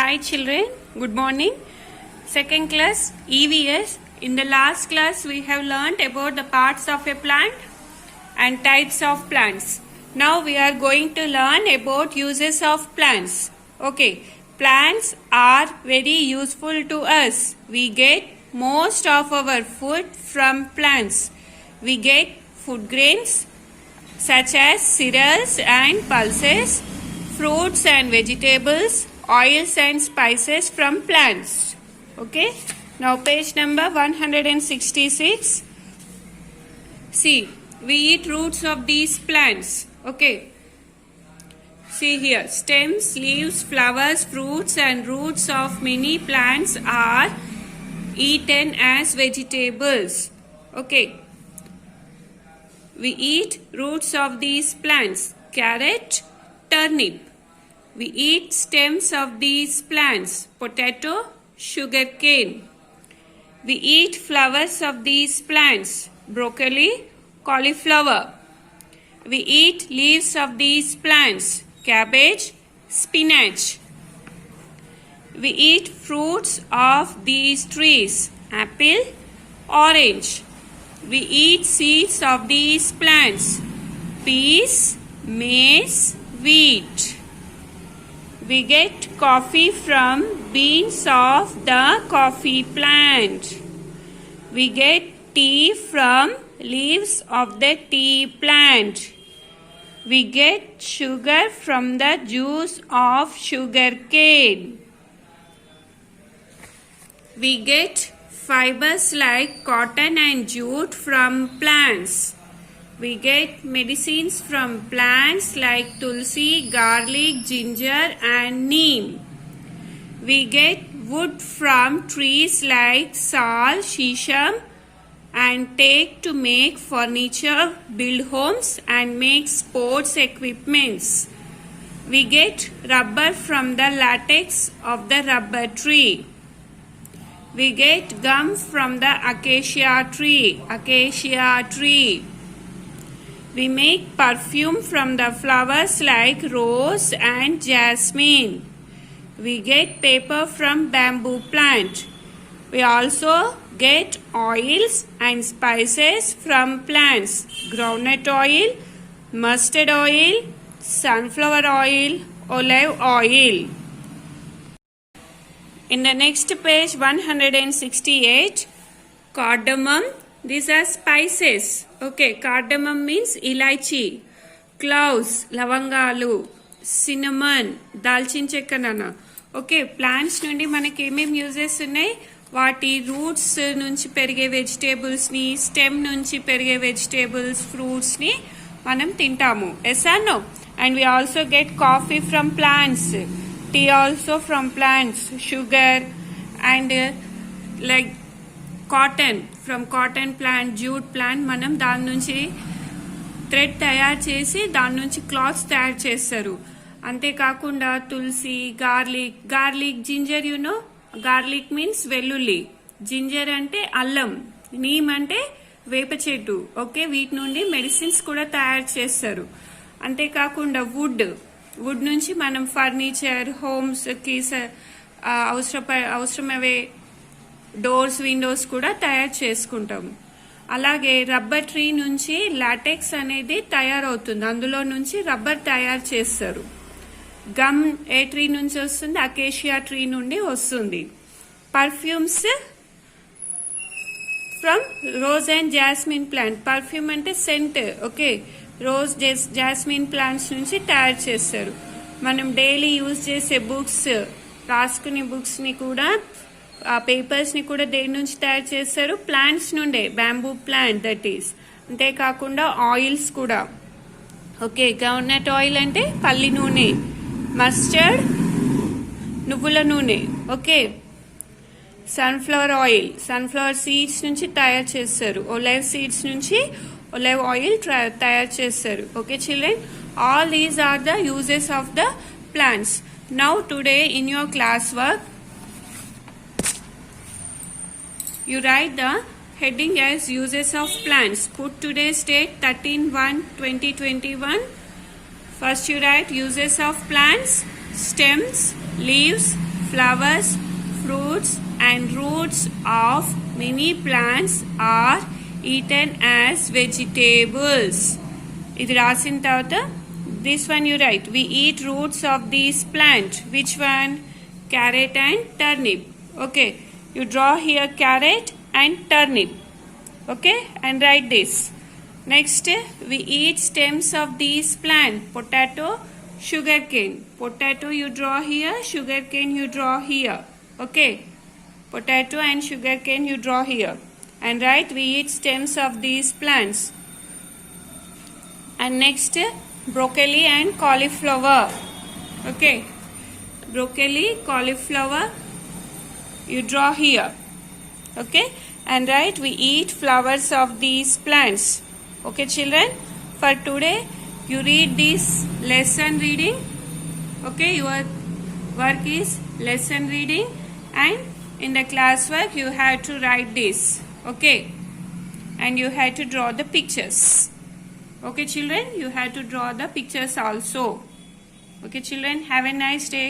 Hi children, good morning. Second class EVS. In the last class we have learnt about the parts of a plant and types of plants. Now we are going to learn about uses of plants. Okay, plants are very useful to us. We get most of our food from plants. We get food grains such as cereals and pulses, fruits and vegetables, oils and spices from plants. Okay, now page number 166. See, we eat roots of these plants. Okay, see here, stems, leaves, flowers, fruits and roots of many plants are eaten as vegetables. Okay, we eat roots of these plants: carrot, turnip. We eat stems of these plants: potato, sugarcane. We eat flowers of these plants: broccoli, cauliflower. We eat leaves of these plants: cabbage, spinach. We eat fruits of these trees: apple, orange. We eat seeds of these plants: peas, maize, wheat. We get coffee from beans of the coffee plant. We get tea from leaves of the tea plant. We get sugar from the juice of sugarcane. We get fibers like cotton and jute from plants. We get medicines from plants like tulsi, garlic, ginger and neem. We get wood from trees like sal, shisham and teak to make furniture, build homes and make sports equipments. We get rubber from the latex of the rubber tree. We get gum from the acacia tree. We make perfume from the flowers like rose and jasmine. We get paper from bamboo plant. We also get oils and spices from plants: groundnut oil, mustard oil, sunflower oil, olive oil. In the next page 168, cardamom. These are spices. Okay, cardamom means ilaichi, cloves, lavangalu, cinnamon, dalchin chekka. Okay, plants nundi manaki em uses unnai? Vaati roots nunchi perige vegetables ni, stem nunchi perige vegetables, fruits ni manam tintamu. Yes or no? And we also get coffee from plants, tea also from plants, sugar and like cotton from cotton plant, jute plant. మనం దాని నుంచి thread తయారు చేసి దాని నుంచి clothes తయారు చేస్తారు. అంతేకాకుండా tulsi, garlic, ginger. You know garlic means వెల్లుల్లి, జింజర్ అంటే అల్లం, నీమ్ అంటే వేప చెట్టు. ఓకే, వీటి నుండి మెడిసిన్స్ కూడా తయారు చేస్తారు. అంతేకాకుండా వుడ్ నుంచి మనం ఫర్నిచర్, హోమ్స్ కి అవసరమయ్యే డోర్స్, విండోస్ కూడా తయారు చేసుకుంటాము. అలాగే రబ్బర్ ట్రీ నుంచి లాటెక్స్ అనేది తయారవుతుంది, అందులో నుంచి రబ్బర్ తయారు చేస్తారు. గమ్ ఏ ట్రీ నుంచి వస్తుంది? అకేషియా ట్రీ నుండి వస్తుంది. Perfumes from rose and jasmine plant. Perfume అంటే scent. Okay, rose, jasmine plants నుంచి తయారు చేస్తారు. మనం డైలీ యూజ్ చేసే బుక్స్, రాసుకునే బుక్స్ ని కూడా, ఆ పేపర్స్ ని కూడా దేని నుంచి తయారు చేస్తారు? ప్లాంట్స్ నుండే, బ్యాంబూ ప్లాంట్ దట్ ఈస్. అంతేకాకుండా ఆయిల్స్ కూడా. ఓకే, గ్రౌండ్నట్ ఆయిల్ అంటే పల్లి నూనె, మస్టర్డ్ నువ్వుల నూనె. Okay, sunflower oil, sunflower seeds నుంచి తయారు చేస్తారు. ఒలైవ్ సీడ్స్ నుంచి ఒలైవ్ ఆయిల్ తయారు చేస్తారు. Okay children, all these are the uses of the plants. Now today in your class work you write the heading as uses of plants. Put today's date 13/1/2021. First you write uses of plants: stems, leaves, flowers, fruits and roots of many plants are eaten as vegetables. ఇది రాసిన తర్వాత this one you write. We eat roots of these plant. Which one? Carrot and turnip. Okay, you draw here carrot and turnip. Okay, and write this. Next, we eat stems of these plant. Potato, sugarcane. Potato you draw here, sugarcane you draw here. Okay, potato and sugarcane you draw here. And write we eat stems of these plants. And next, broccoli and cauliflower. Okay, broccoli, cauliflower you draw here. Okay, and write we eat flowers of these plants. Okay children, for today you read this lesson reading. Okay, your work is lesson reading, and in the classwork you have to write this. Okay, and you have to draw the pictures. Okay children, you have to draw the pictures also. Okay children, have a nice day.